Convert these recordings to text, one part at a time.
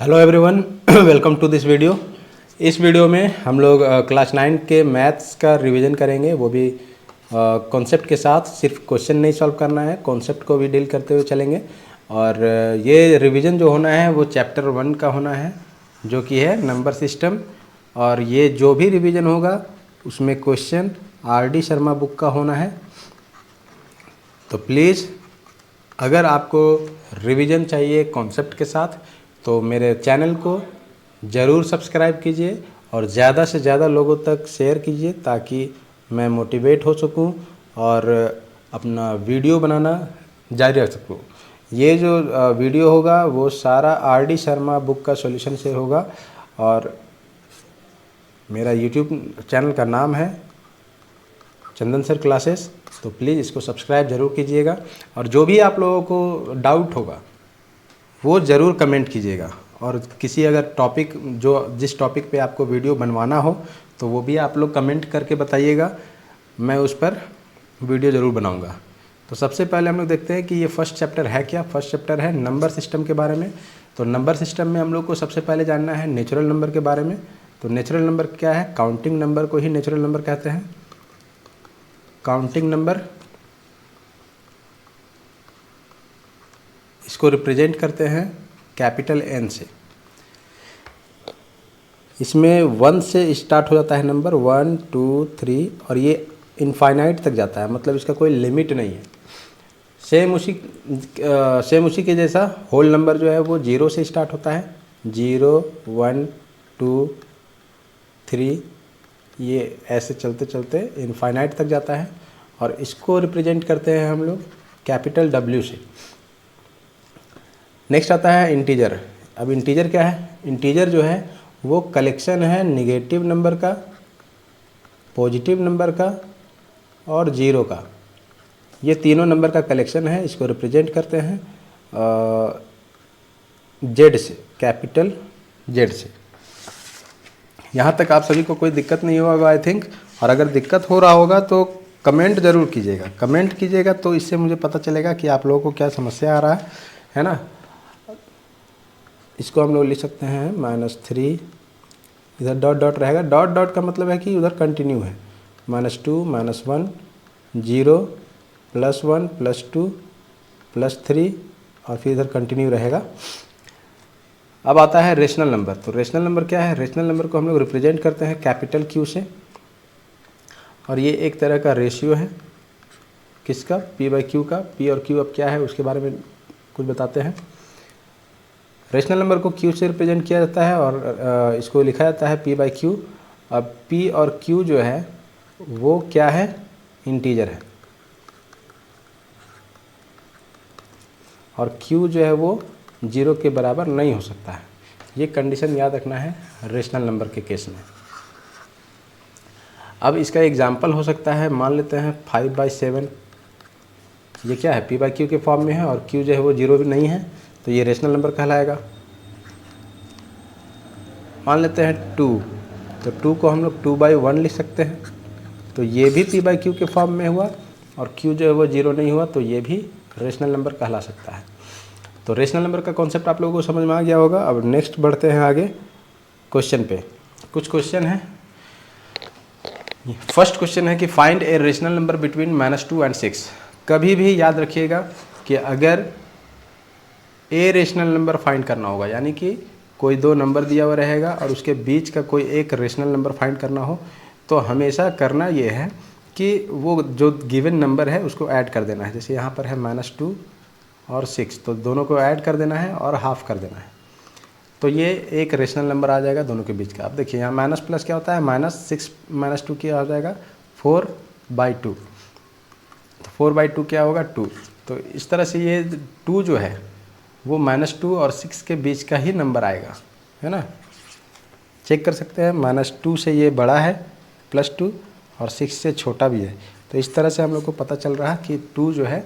Hello everyone, welcome to this video. इस video में हम लोग क्लास 9 के मैथ्स का रिवीजन करेंगे, वो भी कॉन्सेप्ट के साथ। सिर्फ क्वेश्चन नहीं सॉल्व करना है, कॉन्सेप्ट को भी डील करते हुए चलेंगे। और ये रिवीजन जो होना है वो चैप्टर 1 का होना है, जो कि है नंबर सिस्टम। और ये जो भी रिवीजन होगा उसमें क्वेश्चन आर.डी. शर्मा बुक का होना है। तो प्लीज़, अगर आपको रिवीजन चाहिए कॉन्सेप्ट के साथ तो मेरे चैनल को ज़रूर सब्सक्राइब कीजिए और ज़्यादा से ज़्यादा लोगों तक शेयर कीजिए, ताकि मैं मोटिवेट हो सकूं और अपना वीडियो बनाना जारी रख सकूं। ये जो वीडियो होगा वो सारा आर.डी. शर्मा बुक का सॉल्यूशन से होगा। और मेरा यूट्यूब चैनल का नाम है चंदन सर क्लासेस, तो प्लीज़ इसको सब्सक्राइब ज़रूर कीजिएगा। और जो भी आप लोगों को डाउट होगा वो ज़रूर कमेंट कीजिएगा। और किसी अगर टॉपिक, जो जिस टॉपिक पे आपको वीडियो बनवाना हो तो वो भी आप लोग कमेंट करके बताइएगा, मैं उस पर वीडियो ज़रूर बनाऊंगा। तो सबसे पहले हम लोग देखते हैं कि ये फर्स्ट चैप्टर है क्या। फर्स्ट चैप्टर है नंबर सिस्टम के बारे में। तो नंबर सिस्टम में हम लोग को सबसे पहले जानना है नेचुरल नंबर के बारे में। तो नेचुरल नंबर क्या है? काउंटिंग नंबर को ही नेचुरल नंबर कहते हैं। काउंटिंग नंबर, इसको रिप्रेजेंट करते हैं कैपिटल एन से। इसमें 1 से स्टार्ट हो जाता है नंबर, 1 2 3, और ये इनफाइनाइट तक जाता है, मतलब इसका कोई लिमिट नहीं है। सेम उसी के जैसा होल नंबर जो है वो 0 से स्टार्ट होता है, 0 1 2 3, ये ऐसे चलते चलते इनफाइनाइट तक जाता है। और इसको रिप्रेजेंट करते हैं हम लोग कैपिटल W से। नेक्स्ट आता है इंटीजर। अब इंटीजर क्या है? इंटीजर जो है वो कलेक्शन है निगेटिव नंबर का, पॉजिटिव नंबर का और ज़ीरो का। ये तीनों नंबर का कलेक्शन है। इसको रिप्रेजेंट करते हैं जेड से, कैपिटल जेड से। यहाँ तक आप सभी को कोई दिक्कत नहीं होगा आई थिंक। और अगर दिक्कत हो रहा होगा तो कमेंट ज़रूर कीजिएगा। कमेंट कीजिएगा तो इससे मुझे पता चलेगा कि आप लोगों को क्या समस्या आ रहा है ना। इसको हम लोग लिख सकते हैं -3, इधर डॉट डॉट रहेगा। डॉट डॉट का मतलब है कि उधर कंटिन्यू है, -2 -1 0 +1 +2 +3, और फिर इधर कंटिन्यू रहेगा। अब आता है रेशनल नंबर। तो रेशनल नंबर क्या है? रेशनल नंबर को हम लोग रिप्रेजेंट करते हैं कैपिटल Q से। और ये एक तरह का रेशियो है, किसका? P/Q का। P और Q अब क्या है उसके बारे में कुछ बताते हैं। रेशनल नंबर को Q से रिप्रेजेंट किया जाता है और इसको लिखा जाता है P/Q। अब P और Q जो है वो क्या है? इंटीजर है। और Q जो है वो 0 के बराबर नहीं हो सकता है। ये कंडीशन याद रखना है रेशनल नंबर के केस में। अब इसका एग्जाम्पल हो सकता है, मान लेते हैं 5/7। ये क्या है? P/Q के फॉर्म में है और Q जो है वो 0 भी नहीं है, तो ये रेशनल नंबर कहलाएगा। मान लेते हैं 2, तो 2 को हम लोग 2/1 लिख सकते हैं, तो ये भी P/Q के फॉर्म में हुआ। और Q जो है वो 0 नहीं हुआ, तो ये भी रेशनल नंबर कहला सकता है। तो रेशनल नंबर का कॉन्सेप्ट आप लोगों को समझ में आ गया होगा। अब नेक्स्ट बढ़ते हैं आगे क्वेश्चन पे। कुछ क्वेश्चन है। फर्स्ट क्वेश्चन है कि find a rational number between -2 और 6। कभी भी याद रखिएगा कि अगर ए रेशनल नंबर फाइंड करना होगा, यानी कि कोई दो नंबर दिया हुआ रहेगा और उसके बीच का कोई एक रेशनल नंबर फाइंड करना हो, तो हमेशा करना ये है कि वो जो गिवन नंबर है उसको ऐड कर देना है। जैसे यहाँ पर है -2 और 6, तो दोनों को ऐड कर देना है और हाफ कर देना है, तो ये एक रेशनल नंबर आ जाएगा दोनों के बीच का। अब देखिए यहाँ माइनस प्लस क्या होता है? -6 -2 क्या हो जाएगा? 4/2। तो 4/2 क्या होगा? 2। तो इस तरह से ये 2 जो है वो -2 और 6 के बीच का ही नंबर आएगा, है ना। चेक कर सकते हैं, -2 से ये बड़ा है +2, और 6 से छोटा भी है। तो इस तरह से हम लोग को पता चल रहा है कि 2 जो है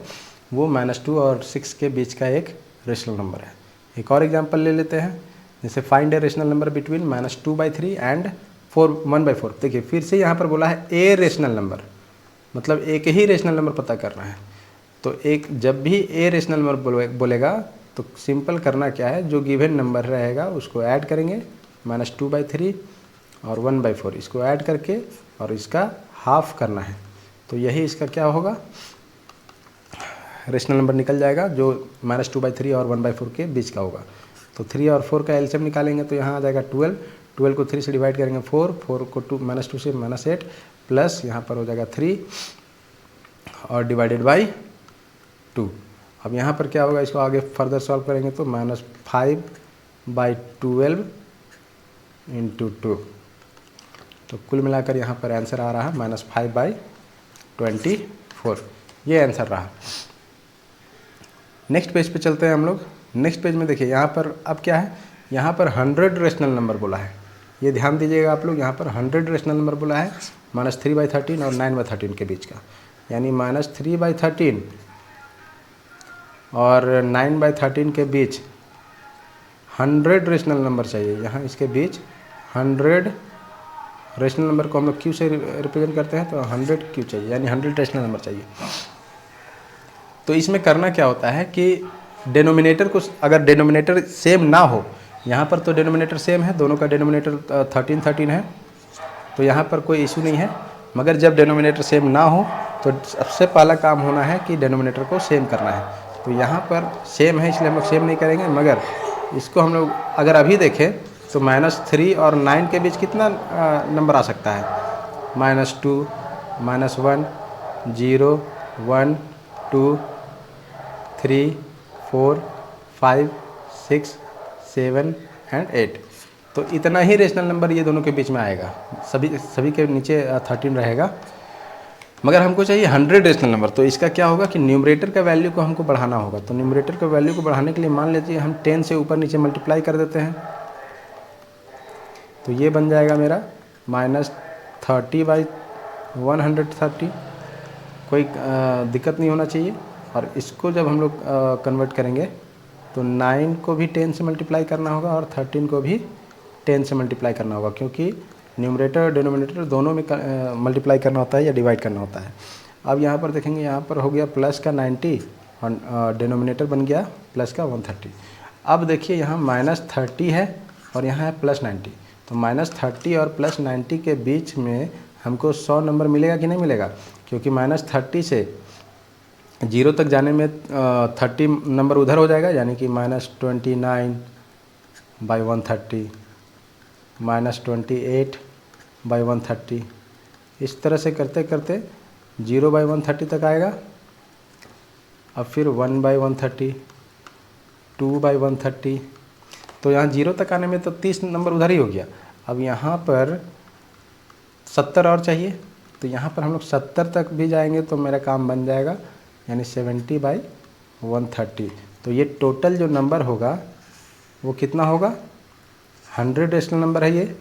वो -2 और 6 के बीच का एक रेशनल नंबर है। एक और एग्जांपल ले लेते हैं, जैसे find a rational number between -2/3 and 1/4। देखिए फिर से यहाँ पर बोला है ए रेशनल नंबर, मतलब एक ही रेशनल नंबर पता करना है। तो एक जब भी ए रेशनल नंबर बोलेगा तो सिंपल करना क्या है, जो गिवन नंबर रहेगा उसको ऐड करेंगे, -2/3 और 1/4 इसको ऐड करके और इसका हाफ करना है। तो यही इसका क्या होगा, रेशनल नंबर निकल जाएगा जो -2/3 और 1/4 के बीच का होगा। तो 3 और 4 का एलसीएम निकालेंगे तो यहाँ आ जाएगा 12, 12 को 3 से डिवाइड करेंगे 4, 4 को -2 से -8 प्लस यहाँ पर हो जाएगा 3 और डिवाइडेड बाई 2। अब यहाँ पर क्या होगा, इसको आगे फर्दर सॉल्व करेंगे तो -5/12 × 2, तो कुल मिलाकर यहाँ पर आंसर आ रहा है -5/24। ये आंसर रहा। नेक्स्ट पेज पे चलते हैं हम लोग। नेक्स्ट पेज में देखिए यहाँ पर अब क्या है, यहाँ पर 100 रेशनल नंबर बोला है। ये ध्यान दीजिएगा आप लोग, यहाँ पर 100 रेशनल नंबर बोला है -3/13 और 9/13 के बीच का, यानी -3/13 और 9/13 के बीच 100 रेशनल नंबर चाहिए। यहाँ इसके बीच 100 रेशनल नंबर को हम लोग क्यू से रिप्रेजेंट करते हैं, तो 100 क्यू चाहिए, यानी 100 रेशनल नंबर चाहिए। तो इसमें करना क्या होता है कि डेनोमिनेटर को, अगर डेनोमिनेटर सेम ना हो, यहाँ पर तो डेनोमिनेटर सेम है, दोनों का डेनोमिनेटर 13 है, तो यहाँ पर कोई इशू नहीं है। मगर जब डेनोमिनेटर सेम ना हो तो सबसे पहला काम होना है कि डेनोमिनेटर को सेम करना है। तो यहाँ पर सेम है इसलिए हम लोग सेम नहीं करेंगे, मगर इसको हम लोग अगर अभी देखें तो -3 और 9 के बीच कितना नंबर आ सकता है, -2, -1, 0, 1, 2, 3, 4, 5, 6, 7 एंड 8। तो इतना ही रेशनल नंबर ये दोनों के बीच में आएगा, सभी के नीचे 13 रहेगा। मगर हमको चाहिए 100 रेशनल नंबर। तो इसका क्या होगा कि न्यूमरेटर का वैल्यू को हमको बढ़ाना होगा। तो न्यूमरेटर का वैल्यू को बढ़ाने के लिए मान लीजिए हम 10 से ऊपर नीचे मल्टीप्लाई कर देते हैं, तो ये बन जाएगा मेरा -30/130। कोई दिक्कत नहीं होना चाहिए। और इसको जब हम लोग कन्वर्ट करेंगे तो 9 को भी 10 से मल्टीप्लाई करना होगा और 13 को भी 10 से मल्टीप्लाई करना होगा, क्योंकि न्यूमरेटर और डिनोमिनेटर दोनों में मल्टीप्लाई करना होता है या डिवाइड करना होता है। अब यहाँ पर देखेंगे, यहाँ पर हो गया प्लस का 90 और डिनोमिनेटर बन गया प्लस का 130। अब देखिए यहाँ -30 है और यहाँ है +90, तो -30 और +90 के बीच में हमको 100 नंबर मिलेगा कि नहीं मिलेगा, क्योंकि -30 से 0 तक जाने में 30 नंबर उधर हो जाएगा, यानी कि -29/130, -28/130, इस तरह से करते करते 0/130 तक आएगा। अब फिर 1/130, 2/130, तो यहाँ 0 तक आने में तो 30 नंबर उधर ही हो गया। अब यहाँ पर 70 और चाहिए, तो यहाँ पर हम लोग 70 तक भी जाएंगे तो मेरा काम बन जाएगा, यानी 70/130। तो ये टोटल जो नंबर होगा वो कितना होगा, 100 रेशनल नंबर है ये।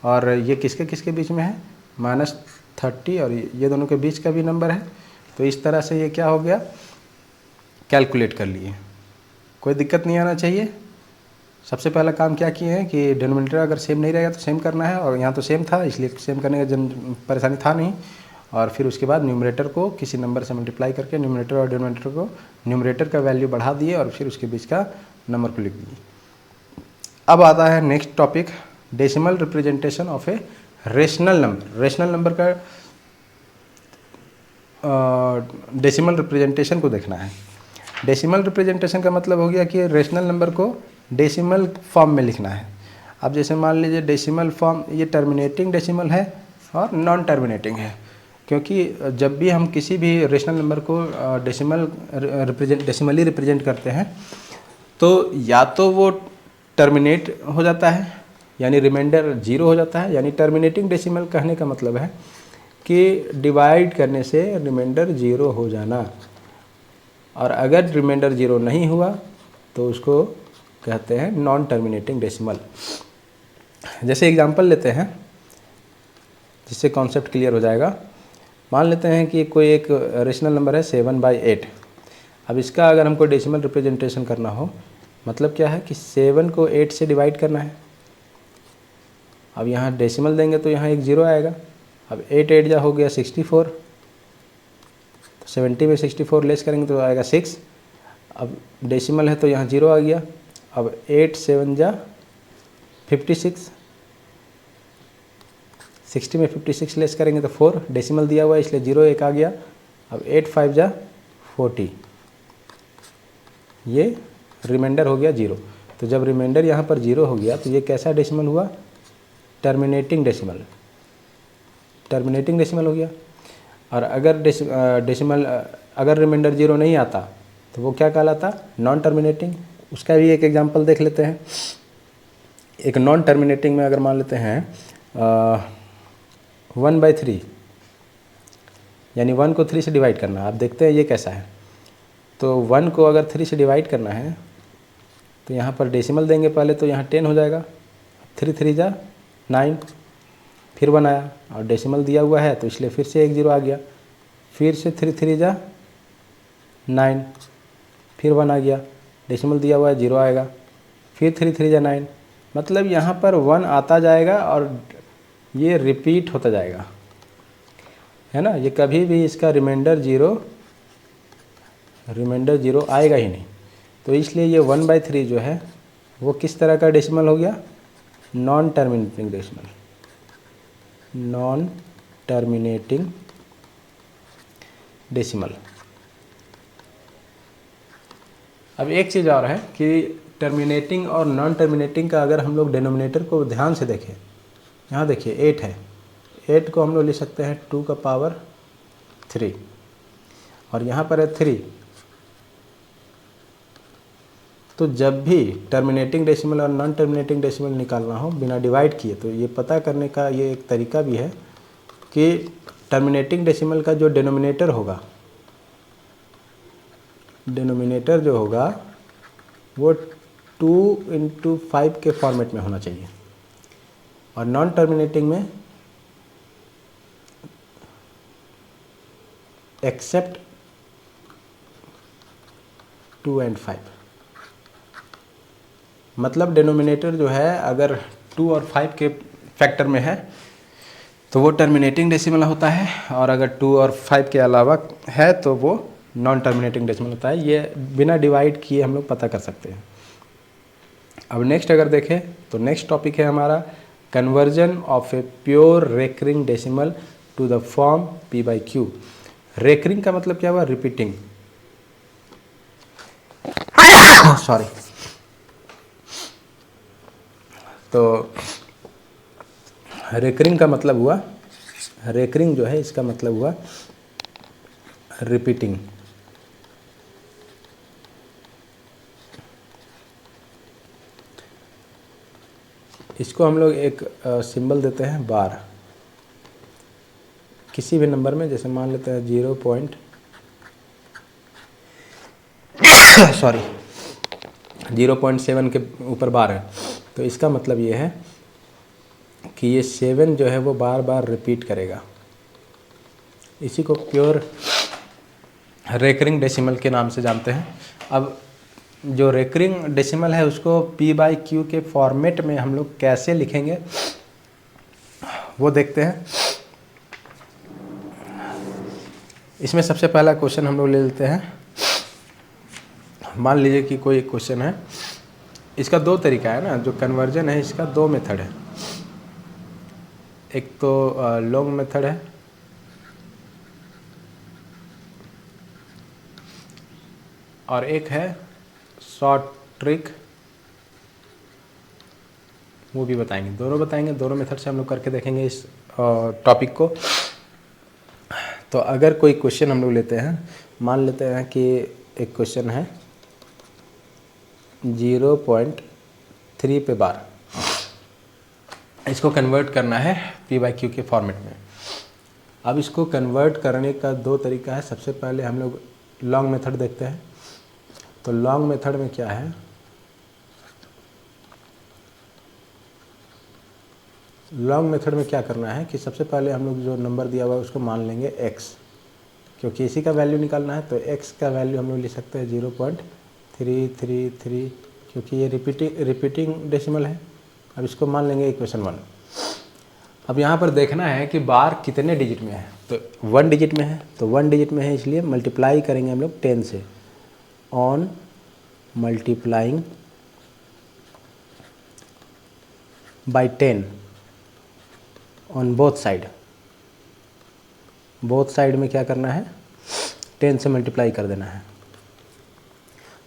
और ये किसके किसके बीच में है, -30 और ये दोनों के बीच का भी नंबर है। तो इस तरह से ये क्या हो गया, कैलकुलेट कर लिए, कोई दिक्कत नहीं आना चाहिए। सबसे पहला काम क्या किए हैं कि डिनोमिनेटर अगर सेम नहीं रहेगा तो सेम करना है, और यहाँ तो सेम था इसलिए सेम करने का परेशानी था नहीं। और फिर उसके बाद न्यूमरेटर को किसी नंबर से मल्टीप्लाई करके न्यूमरेटर और डिनोमिनेटर को, न्यूमरेटर का वैल्यू बढ़ा दिए और फिर उसके बीच का नंबर को लिख दिए। अब आता है next topic, decimal representation of a rational number. Rational number का डेसिमल रिप्रेजेंटेशन को देखना है। डेसिमल रिप्रेजेंटेशन का मतलब हो गया कि रेशनल नंबर को डेसिमल फॉर्म में लिखना है। अब जैसे मान लीजिए डेसिमल फॉर्म, ये टर्मिनेटिंग डेसिमल है और नॉन टर्मिनेटिंग है, क्योंकि जब भी हम किसी भी रेशनल नंबर को डेसिमली रिप्रेजेंट करते हैं तो या तो वो टर्मिनेट हो जाता है, यानी रिमाइंडर 0 हो जाता है। यानी टर्मिनेटिंग डेसिमल कहने का मतलब है कि डिवाइड करने से रिमाइंडर 0 हो जाना, और अगर रिमाइंडर 0 नहीं हुआ तो उसको कहते हैं नॉन टर्मिनेटिंग डेसिमल। जैसे एग्जांपल लेते हैं जिससे कॉन्सेप्ट क्लियर हो जाएगा। मान लेते हैं कि कोई एक रेशनल नंबर है 7/8। अब इसका अगर हमको डेसिमल रिप्रेजेंटेशन करना हो, मतलब क्या है कि 7 को 8 से डिवाइड करना है। अब यहाँ डेसिमल देंगे तो यहाँ एक 0 आएगा। अब 8 जा हो गया 64, तो 70 में 64 लेस करेंगे तो आएगा 6। अब डेसिमल है तो यहाँ 0 आ गया। अब 8 7 जा 56, 60 में 56 लेस करेंगे तो 4, डेसिमल दिया हुआ है इसलिए 0 1 आ गया। अब 8 5 जा 40, ये रिमाइंडर हो गया 0। तो जब रिमाइंडर यहाँ पर 0 हो गया तो ये कैसा डेसिमल हुआ? टर्मिनेटिंग डेसिमल, टर्मिनेटिंग डेसिमल हो गया। और अगर डेसिमल अगर रिमाइंडर 0 नहीं आता तो वो क्या कहलाता? Non terminating. उसका भी एक एग्जांपल देख लेते हैं। एक नॉन टर्मिनेटिंग में अगर मान लेते हैं 1/3, यानी 1 को 3 से डिवाइड करना। आप देखते हैं ये कैसा है। तो 1 को अगर 3 से डिवाइड करना है तो यहाँ पर डेसिमल देंगे पहले, तो यहाँ 10 हो जाएगा। 3 3 जा 9, फिर 1 आया और डेसिमल दिया हुआ है तो इसलिए फिर से 1 0 आ गया। फिर से 3 3 जा 9, फिर 1 आ गया, डेसिमल दिया हुआ है 0 आएगा। फिर 3 3 जा 9, मतलब यहाँ पर 1 आता जाएगा और ये रिपीट होता जाएगा, है ना। ये कभी भी इसका रिमाइंडर 0 आएगा ही नहीं। तो इसलिए ये 1/3 जो है वो किस तरह का डेसिमल हो गया? Non terminating decimal, non terminating decimal. अब एक चीज़ और है कि टर्मिनेटिंग और नॉन टर्मिनेटिंग का अगर हम लोग डिनोमिनेटर को ध्यान से देखें, यहाँ देखिए 8 है, 8 को हम लोग लिख सकते हैं 2 का पावर 3 और यहाँ पर है 3। तो जब भी टर्मिनेटिंग डेसिमल और नॉन टर्मिनेटिंग डेसिमल निकालना हो बिना डिवाइड किए, तो ये पता करने का ये एक तरीका भी है कि टर्मिनेटिंग डेसिमल का जो डिनोमिनेटर होगा, डिनोमिनेटर जो होगा वो 2 × 5 के फॉर्मेट में होना चाहिए और नॉन टर्मिनेटिंग में एक्सेप्ट 2 और 5। मतलब डिनोमिनेटर जो है अगर 2 और 5 के फैक्टर में है तो वो टर्मिनेटिंग डेसिमल होता है, और अगर 2 और 5 के अलावा है तो वो नॉन टर्मिनेटिंग डेसिमल होता है। ये बिना डिवाइड किए हम लोग पता कर सकते हैं। अब नेक्स्ट अगर देखें तो नेक्स्ट टॉपिक है हमारा conversion of a pure recurring decimal to the form p/q। Recurring का मतलब क्या हुआ? रिपीटिंग। सॉरी। तो रेकरिंग का मतलब हुआ, रेकरिंग जो है इसका मतलब हुआ रिपीटिंग। इसको हम लोग एक सिंबल देते हैं बार, किसी भी नंबर में। जैसे मान लेते हैं 0.7 के ऊपर बार है, तो इसका मतलब ये है कि ये 7 जो है वो बार बार रिपीट करेगा। इसी को प्योर रेकरिंग डेसिमल के नाम से जानते हैं। अब जो रेकरिंग डेसिमल है उसको p/q के फॉर्मेट में हम लोग कैसे लिखेंगे वो देखते हैं। इसमें सबसे पहला क्वेश्चन हम लोग ले लेते हैं। मान लीजिए कि कोई क्वेश्चन है, इसका 2 तरीका है ना। जो कन्वर्जन है इसका 2 मेथड है। एक तो लॉन्ग मेथड है और एक है शॉर्ट ट्रिक, वो भी बताएंगे। दोनों बताएंगे, दोनों मेथड से हम लोग करके देखेंगे इस टॉपिक को। तो अगर कोई क्वेश्चन हम लोग लेते हैं, मान लेते हैं कि एक क्वेश्चन है 0.3 पे बार, इसको कन्वर्ट करना है p/q के फॉर्मेट में। अब इसको कन्वर्ट करने का 2 तरीका है। सबसे पहले हम लोग लॉन्ग मेथड देखते हैं। तो लॉन्ग मेथड में क्या है, लॉन्ग मेथड में क्या करना है कि सबसे पहले हम लोग जो नंबर दिया हुआ है उसको मान लेंगे x, क्योंकि इसी का वैल्यू निकालना है। तो x का वैल्यू हम लोग लिख सकते हैं 0.333, क्योंकि ये रिपीटिंग डेसिमल है। अब इसको मान लेंगे इक्वेशन 1। अब यहाँ पर देखना है कि बार कितने डिजिट में है। तो 1 डिजिट में है, तो 1 डिजिट में है इसलिए मल्टीप्लाई करेंगे हम लोग 10 से। On multiplying by 10 on both side. Both side में क्या करना है, 10 से मल्टीप्लाई कर देना है।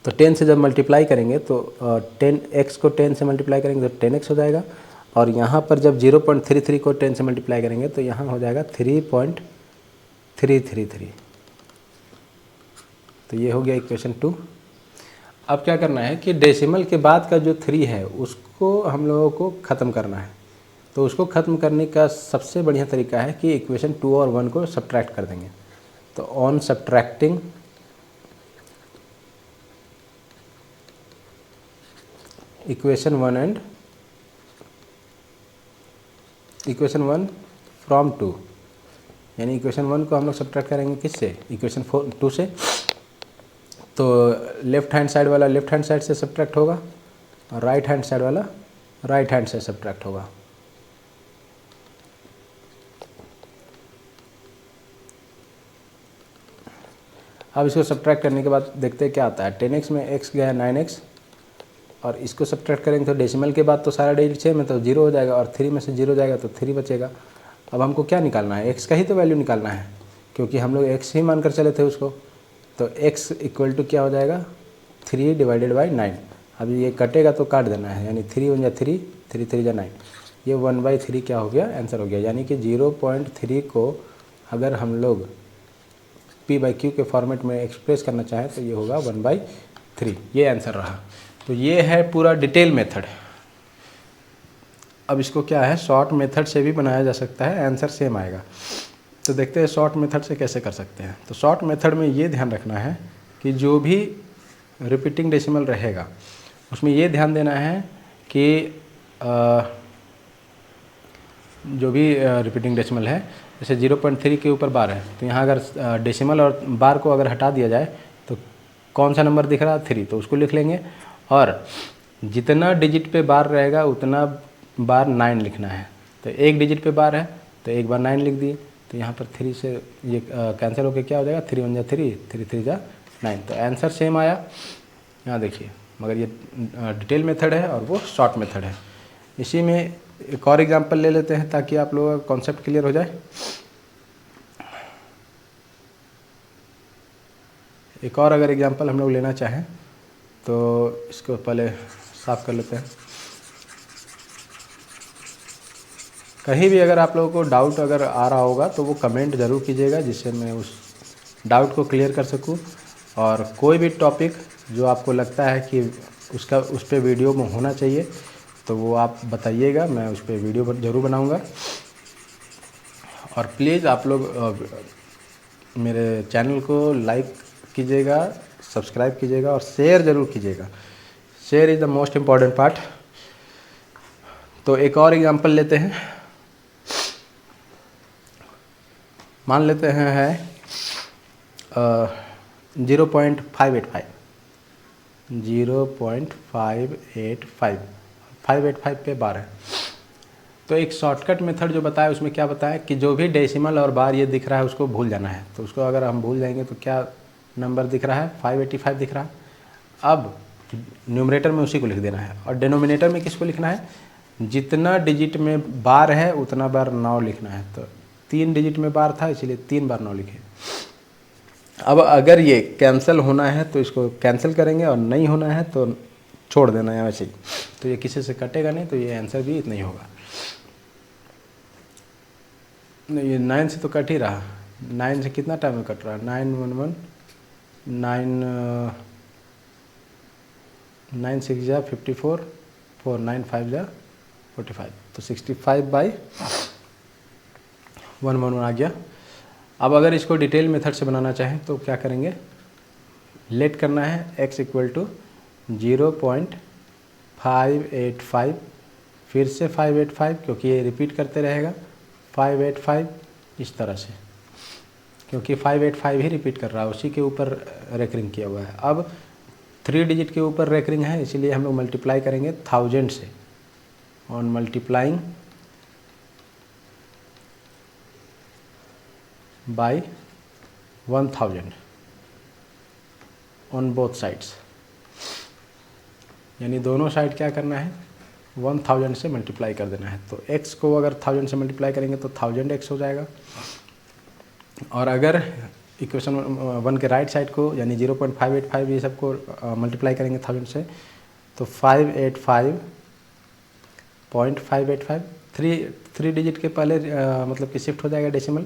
तो 10 से जब मल्टीप्लाई करेंगे तो 10x को 10 से मल्टीप्लाई करेंगे तो 10x हो जाएगा, और यहाँ पर जब 0.33 को 10 से मल्टीप्लाई करेंगे तो यहाँ हो जाएगा 3.333। तो ये हो गया इक्वेशन 2। अब क्या करना है कि डेसिमल के बाद का जो 3 है उसको हम लोगों को ख़त्म करना है। तो उसको ख़त्म करने का सबसे बढ़िया तरीका है कि इक्वेशन 2 और 1 को सब्ट्रैक्ट कर देंगे। तो on subtracting equation 1 and equation 1 from 2, यानी इक्वेशन 1 को हम लोग सब्ट्रैक्ट करेंगे किससे, इक्वेशन 2 से। तो लेफ्ट हैंड साइड वाला लेफ्ट हैंड साइड से सब्ट्रैक्ट होगा और राइट हैंड साइड वाला राइट हैंड से सब्ट्रैक्ट होगा। अब इसको सब्ट्रैक्ट करने के बाद देखते हैं क्या आता है। 10x में x गया 9x, और इसको सब्ट्रैक्ट करेंगे तो डेसिमल के बाद तो सारा डिजिट 6 में तो 0 हो जाएगा, और 3 में से 0 जाएगा तो 3 बचेगा। अब हमको क्या निकालना है, x का ही तो वैल्यू निकालना है, क्योंकि हम लोग x ही मानकर चले थे उसको। तो x इक्वल टू क्या हो जाएगा, 3 डिवाइडेड बाई 9। अब ये कटेगा तो काट देना है, यानी 3 1 जा 3, 3 3 जा 9, ये 1/3 क्या हो गया, आंसर हो गया। यानी कि 0.3 को अगर हम लोग p/q के फॉर्मेट में एक्सप्रेस करना चाहें तो ये होगा 1/3, ये आंसर रहा। तो ये है पूरा डिटेल मेथड। अब इसको क्या है, शॉर्ट मेथड से भी बनाया जा सकता है, आंसर सेम आएगा। तो देखते हैं शॉर्ट मेथड से कैसे कर सकते हैं। तो शॉर्ट मेथड में ये ध्यान रखना है कि जो भी रिपीटिंग डेसिमल रहेगा उसमें ये ध्यान देना है कि जो भी रिपीटिंग डेसिमल है, जैसे 0.3 के ऊपर बार है तो यहाँ अगर डेसिमल और बार को अगर हटा दिया जाए तो कौन सा नंबर दिख रहा है, 3, तो उसको लिख लेंगे। और जितना डिजिट पे बार रहेगा उतना बार 9 लिखना है। तो एक डिजिट पे बार है तो एक बार 9 लिख दिए, तो यहाँ पर 3 से ये कैंसिल होकर क्या हो जाएगा, 3 1 जा 3, 3 3 जा 9। तो आंसर सेम आया, यहाँ देखिए। मगर ये डिटेल मेथड है और वो शॉर्ट मेथड है। इसी में एक और एग्जांपल ले लेते हैं ताकि आप लोगों का कॉन्सेप्ट क्लियर हो जाए। एक और अगर एग्जांपल हम लोग लेना चाहें तो इसको पहले साफ कर लेते हैं। कहीं भी अगर आप लोगों को डाउट अगर आ रहा होगा तो वो कमेंट ज़रूर कीजिएगा, जिससे मैं उस डाउट को क्लियर कर सकूं। और कोई भी टॉपिक जो आपको लगता है कि उसका उस पर वीडियो में होना चाहिए तो वो आप बताइएगा, मैं उस पर वीडियो ज़रूर बनाऊंगा। और प्लीज़ आप लोग मेरे चैनल को लाइक कीजिएगा, सब्सक्राइब कीजिएगा और शेयर ज़रूर कीजिएगा। Share is the most important part. तो एक और एग्जांपल लेते हैं। मान लेते हैं है 0.585 585 पे बार है। तो एक शॉर्टकट मेथड जो बताया उसमें क्या बताया कि जो भी डेसिमल और बार ये दिख रहा है उसको भूल जाना है। तो उसको अगर हम भूल जाएंगे तो क्या नंबर दिख रहा है, 585 दिख रहा है। अब न्यूमरेटर में उसी को लिख देना है और डिनोमिनेटर में किसको लिखना है, जितना डिजिट में बार है उतना बार 9 लिखना है। तो 3 डिजिट में बार था इसलिए 3 बार 9 लिखे। अब अगर ये कैंसिल होना है तो इसको कैंसिल करेंगे और नहीं होना है तो छोड़ देना है वैसे ही। तो ये किसी से कटेगा नहीं, तो ये आंसर भी इतना ही होगा। नहीं, ये 9 से तो कट ही रहा। 9 से कितना टाइम में कट रहा है, 9 1 1 9 6 जा 54, 4 9 5 जा 45, तो 65/111 आ गया। अब अगर इसको डिटेल मेथड से बनाना चाहें तो क्या करेंगे, लेट करना है x इक्वल टू 0.585, फिर से 585 क्योंकि ये रिपीट करते रहेगा, 585 इस तरह से, क्योंकि 585 ही रिपीट कर रहा है, उसी के ऊपर रेकरिंग किया हुआ है। अब 3 डिजिट के ऊपर रेकरिंग है इसीलिए हम लोग मल्टीप्लाई करेंगे 1000 से। On multiplying by 1000, on both sides, यानी दोनों साइड क्या करना है 1000 से मल्टीप्लाई कर देना है। तो x को अगर 1000 से मल्टीप्लाई करेंगे तो 1000x हो जाएगा, और अगर इक्वेशन 1 के राइट साइड को यानी 0.585 ये सबको मल्टीप्लाई करेंगे 1000 से तो 585.585 थ्री डिजिट के पहले मतलब कि शिफ्ट हो जाएगा डेसिमल,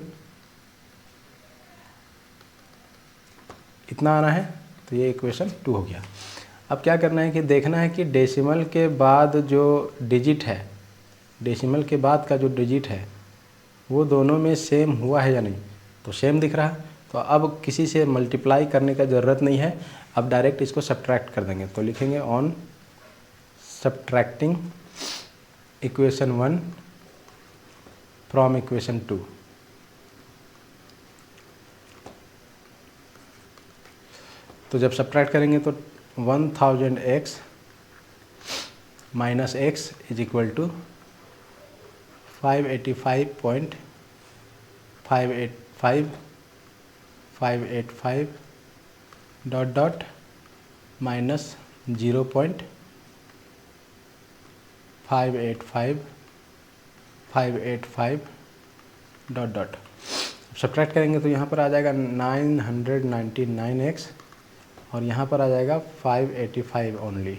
इतना आना है। तो ये इक्वेशन 2 हो गया। अब क्या करना है कि देखना है कि डेसिमल के बाद जो डिजिट है, डेसिमल के बाद का जो डिजिट है वो दोनों में सेम हुआ है या नहीं। तो सेम दिख रहा है, तो अब किसी से मल्टीप्लाई करने का ज़रूरत नहीं है, अब डायरेक्ट इसको सब्ट्रैक्ट कर देंगे। तो लिखेंगे on subtracting equation 1 from equation 2। तो जब सब्ट्रैक्ट करेंगे तो 1000x minus x is equal to 585.585 dot dot minus 0.585 dot dot. Subtract करेंगे तो यहाँ पर आ जाएगा 999x और यहाँ पर आ जाएगा 585 ओनली,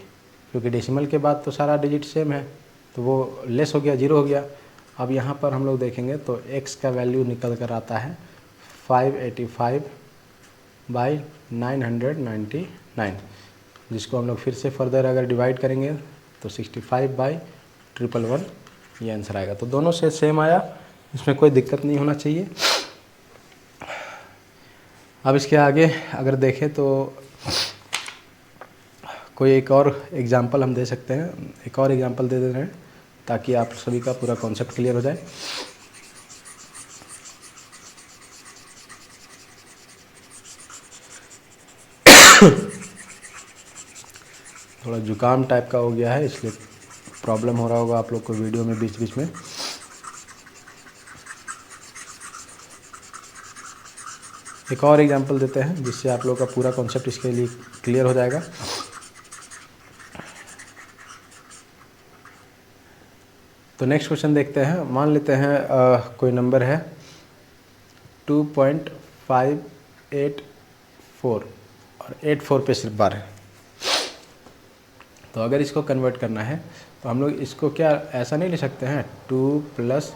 क्योंकि डेसिमल के बाद तो सारा डिजिट सेम है तो वो लेस हो गया, 0 हो गया। अब यहाँ पर हम लोग देखेंगे तो x का वैल्यू निकल कर आता है 585/999, जिसको हम लोग फिर से फर्दर अगर डिवाइड करेंगे तो 65/111 ये आंसर आएगा। तो दोनों से सेम आया, इसमें कोई दिक्कत नहीं होना चाहिए। अब इसके आगे अगर देखें तो कोई एक और एग्जांपल हम दे सकते हैं, एक और एग्जांपल दे रहे हैं ताकि आप सभी का पूरा कॉन्सेप्ट क्लियर हो जाए। थोड़ा जुकाम टाइप का हो गया है इसलिए प्रॉब्लम हो रहा होगा आप लोग को वीडियो में बीच बीच में। एक और एग्जांपल देते हैं जिससे आप लोग का पूरा कॉन्सेप्ट इसके लिए क्लियर हो जाएगा। तो नेक्स्ट क्वेश्चन देखते हैं। मान लेते हैं कोई नंबर है 2.584 और 84 पे सिर्फ बार है। तो अगर इसको कन्वर्ट करना है तो हम लोग इसको क्या ऐसा नहीं ले सकते हैं 2 +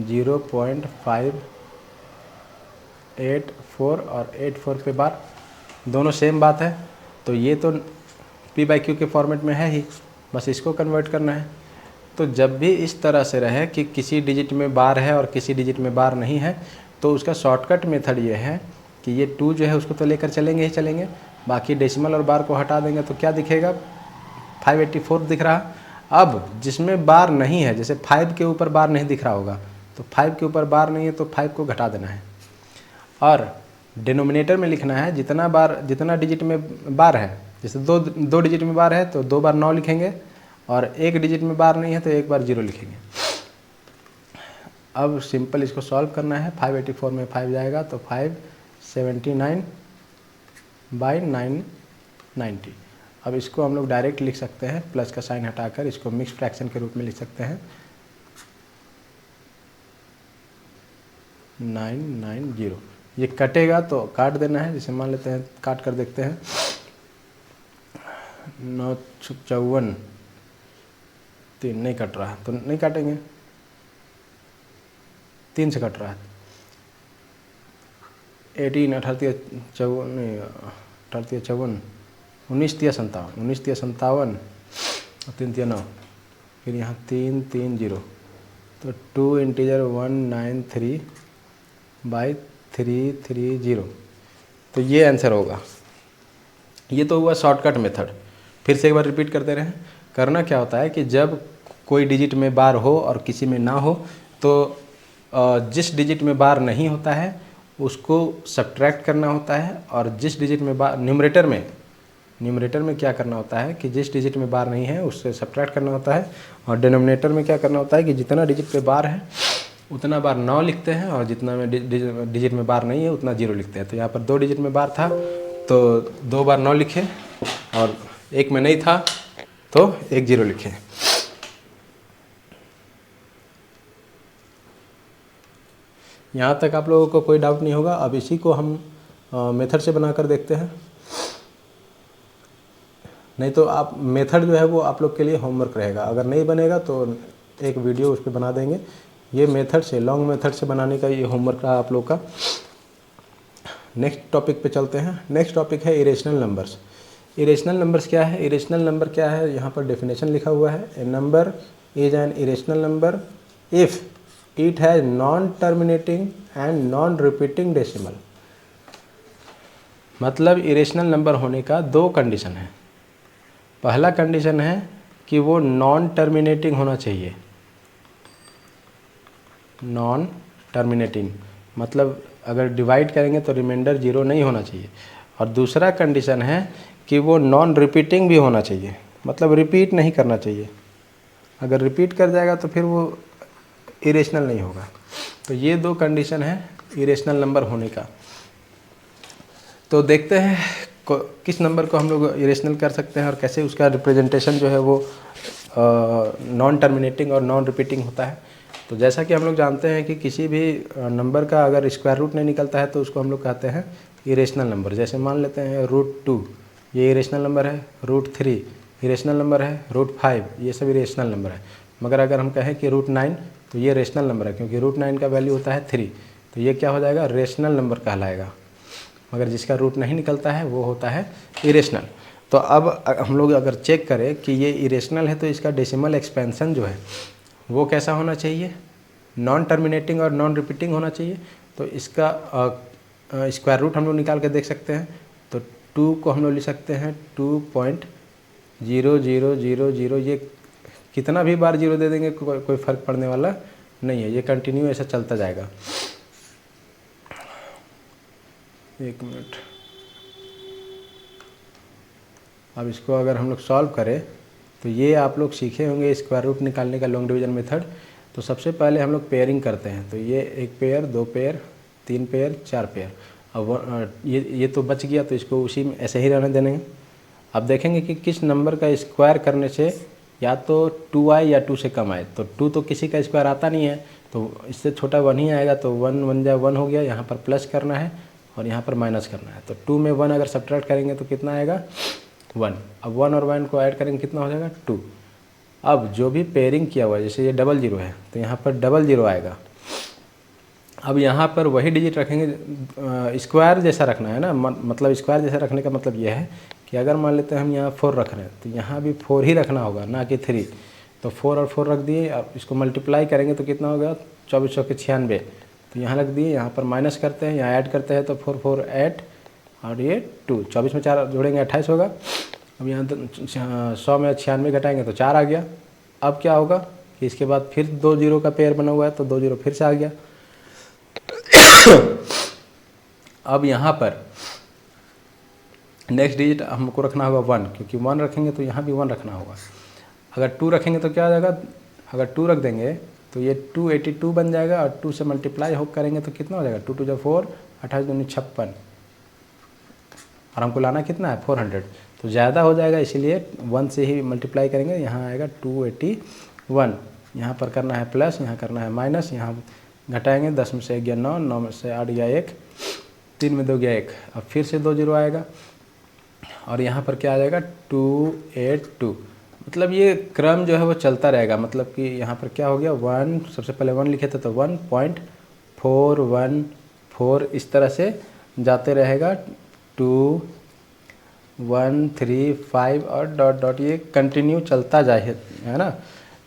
0.584 और 84 पे बार, दोनों सेम बात है। तो ये तो p/q के फॉर्मेट में है ही, बस इसको कन्वर्ट करना है। तो जब भी इस तरह से रहे कि किसी डिजिट में बार है और किसी डिजिट में बार नहीं है तो उसका शॉर्टकट मेथड ये है कि ये 2 जो है उसको तो लेकर चलेंगे ही चलेंगे, बाकी डेसिमल और बार को हटा देंगे तो क्या दिखेगा 584 दिख रहा। अब जिसमें बार नहीं है, जैसे 5 के ऊपर बार नहीं दिख रहा होगा तो 5 के ऊपर बार नहीं है तो 5 को घटा देना है, और डिनोमिनेटर में लिखना है जितना डिजिट में बार है। जैसे दो डिजिट में बार है तो 2 बार 9 लिखेंगे, और एक डिजिट में बार नहीं है तो 1 बार 0 लिखेंगे। अब सिंपल इसको सॉल्व करना है। 584 में 5 जाएगा तो 579/990। अब इसको हम लोग डायरेक्ट लिख सकते हैं, प्लस का साइन हटाकर इसको मिक्स फ्रैक्शन के रूप में लिख सकते हैं 990। ये कटेगा तो काट देना है, जैसे मान लेते हैं काट कर देखते हैं 954 3 नहीं कट रहा है तो नहीं काटेंगे, 3 से कट रहा है 18 18 54 18 54 19 57 19 57 और 3 3 9, फिर यहाँ 3 3 0 तो 2 इंटीजर 193/330। तो ये आंसर होगा। ये तो हुआ शॉर्टकट मेथड। फिर से एक बार रिपीट करते रहें। करना क्या होता है कि जब कोई डिजिट में बार हो और किसी में ना हो तो जिस डिजिट में बार नहीं होता है उसको सब्ट्रैक्ट करना होता है, और जिस डिजिट में बार न्यूमरेटर में क्या करना होता है कि जिस डिजिट में बार नहीं है उससे सब्ट्रैक्ट करना होता है, और डिनोमिनेटर में क्या करना होता है कि जितना डिजिट पे बार है उतना बार 9 लिखते हैं, और जितना में डिजिट में बार नहीं है उतना 0 लिखते हैं। तो यहाँ पर 2 डिजिट में बार था तो 2 बार 9 लिखे और एक में नहीं था तो 1 0 लिखे। यहाँ तक आप लोगों को कोई डाउट नहीं होगा। अब इसी को हम मेथड से बनाकर देखते हैं। नहीं तो आप मेथड जो है वो आप लोग के लिए होमवर्क रहेगा, अगर नहीं बनेगा तो एक वीडियो उस पर बना देंगे। ये मेथड से, लॉन्ग मेथड से बनाने का ये होमवर्क रहा आप लोग का। नेक्स्ट टॉपिक पे चलते हैं। नेक्स्ट टॉपिक है इरेशनल नंबर्स। इरेशनल नंबर्स क्या है? इरेशनल नंबर क्या है? यहाँ पर डेफिनेशन लिखा हुआ है, a number is an irrational number if it has non terminating and non repeating decimal. मतलब इरेशनल नंबर होने का 2 कंडीशन है। पहला कंडीशन है कि वो नॉन टर्मिनेटिंग होना चाहिए, नॉन टर्मिनेटिंग मतलब अगर डिवाइड करेंगे तो रिमाइंडर 0 नहीं होना चाहिए। और दूसरा कंडीशन है कि वो नॉन रिपीटिंग भी होना चाहिए, मतलब रिपीट नहीं करना चाहिए। अगर रिपीट कर जाएगा तो फिर वो इरेशनल नहीं होगा। तो ये 2 कंडीशन है इरेशनल नंबर होने का। तो देखते हैं किस नंबर को हम लोग इरेशनल कर सकते हैं और कैसे उसका रिप्रेजेंटेशन जो है वो नॉन टर्मिनेटिंग और नॉन रिपीटिंग होता है। तो जैसा कि हम लोग जानते हैं कि किसी भी नंबर का अगर स्क्वायर रूट नहीं निकलता है तो उसको हम लोग कहते हैं इरेशनल नंबर। जैसे मान लेते हैं √2 ये इरेशनल नंबर है, √3 इरेशनल नंबर है, √5 ये सब इरेशनल नंबर है। मगर अगर हम कहें कि √9 तो ये रेशनल नंबर है, क्योंकि √9 का वैल्यू होता है 3, तो ये क्या हो जाएगा? रेशनल नंबर कहलाएगा। मगर जिसका रूट नहीं निकलता है वो होता है इरेशनल। तो अब हम लोग अगर चेक करें कि ये इरेशनल है तो इसका डेसिमल एक्सपेंशन जो है वो कैसा होना चाहिए? नॉन टर्मिनेटिंग और नॉन रिपीटिंग होना चाहिए। तो इसका स्क्वायर रूट हम लोग निकाल के देख सकते हैं। तो 2 को हम लोग लिख सकते हैं 2.0000। ये कितना भी बार 0 दे देंगे कोई फ़र्क पड़ने वाला नहीं है, ये कंटिन्यू ऐसा चलता जाएगा। 1 मिनट। अब इसको अगर हम लोग सॉल्व करें तो ये आप लोग सीखे होंगे स्क्वायर रूट निकालने का लॉन्ग डिवीजन मेथड। तो सबसे पहले हम लोग पेयरिंग करते हैं। तो ये 1 पेयर, 2 पेयर, 3 पेयर, 4 पेयर। अब ये तो बच गया तो इसको उसी में ऐसे ही रहने देंगे। अब देखेंगे कि किस नंबर का स्क्वायर करने से या तो 2 आए या 2 से कम आए। तो 2 तो किसी का स्क्वायर आता नहीं है, तो इससे छोटा 1 ही आएगा। तो 1 1 जा 1 हो गया, यहाँ पर प्लस करना है और यहाँ पर माइनस करना है। तो 2 में 1 अगर सब्ट्रैक्ट करेंगे तो कितना आएगा? 1। अब 1 और 1 को ऐड करेंगे कितना हो जाएगा? 2। अब जो भी पेयरिंग किया हुआ है, जैसे ये 00 है तो यहाँ पर 00 आएगा। अब यहाँ पर वही डिजिट रखेंगे, स्क्वायर जैसा रखना है ना। मतलब स्क्वायर जैसा रखने का मतलब यह है कि अगर मान लेते हैं हम यहाँ 4 रख रहे हैं तो यहाँ भी 4 ही रखना होगा, ना कि 3। तो 4 और 4 रख दिए। अब इसको मल्टीप्लाई करेंगे तो कितना होगा? 2400 के 96। तो यहाँ रख दिए, यहाँ पर माइनस करते हैं, यहाँ ऐड करते हैं तो 4 4 8 और ये 2। 24 में 4 जोड़ेंगे 28 होगा। अब यहाँ 100 में 96 घटाएंगे तो 4 आ गया। अब क्या होगा कि इसके बाद फिर 2 0 का पेयर बना हुआ है तो 2 0 फिर से आ गया। अब यहाँ पर नेक्स्ट डिजिट हमको रखना होगा 1, क्योंकि 1 रखेंगे तो यहाँ भी 1 रखना होगा। अगर 2 रखेंगे तो क्या हो जाएगा? अगर 2 रख देंगे तो ये 282 बन जाएगा और 2 से मल्टीप्लाई हो करेंगे तो कितना हो जाएगा? 2 2 जा 4, 28 दूनी 56 और हमको लाना कितना है? 400। तो ज़्यादा हो जाएगा, इसीलिए 1 से ही मल्टीप्लाई करेंगे। यहाँ आएगा 281। यहाँ पर करना है प्लस, यहाँ करना है माइनस, यहाँ घटाएंगे। 10 में से 1 गया 9, 9 में से 8 गया 1, 3 में 2 गया 1। अब फिर से 2 0 आएगा और यहाँ पर क्या आ जाएगा? 282। मतलब ये क्रम जो है वो चलता रहेगा। मतलब कि यहाँ पर क्या हो गया? 1, सबसे पहले 1 लिखे थे तो 1.414 इस तरह से जाते रहेगा। 2 1 3 5 और डॉट डॉट ये कंटिन्यू चलता जाए, है ना।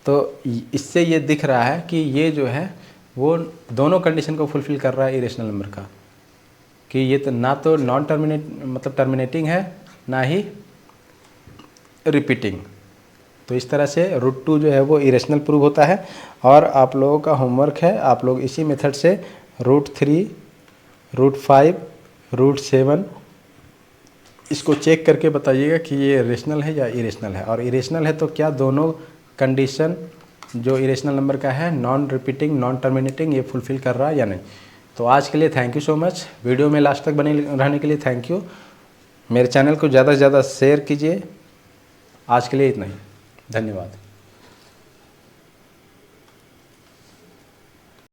तो इससे ये दिख रहा है कि ये जो है वो दोनों कंडीशन को फुलफ़िल कर रहा है इरेशनल नंबर का, कि ये तो ना तो नॉन मतलब टर्मिनेटिंग है, ना ही रिपीटिंग। तो इस तरह से √2 जो है वो इरेशनल प्रूव होता है। और आप लोगों का होमवर्क है, आप लोग इसी मेथड से √3, √5, √7 इसको चेक करके बताइएगा कि ये रेशनल है या इरेशनल है। और इरेशनल है तो क्या दोनों कंडीशन जो इरेशनल नंबर का है, नॉन रिपीटिंग, नॉन टर्मिनेटिंग, ये फुलफ़िल कर रहा है या नहीं। तो आज के लिए thank you so much. Video में लास्ट तक बने रहने के लिए थैंक यू। मेरे चैनल को ज़्यादा से ज़्यादा शेयर कीजिए। आज के लिए इतना ही, धन्यवाद।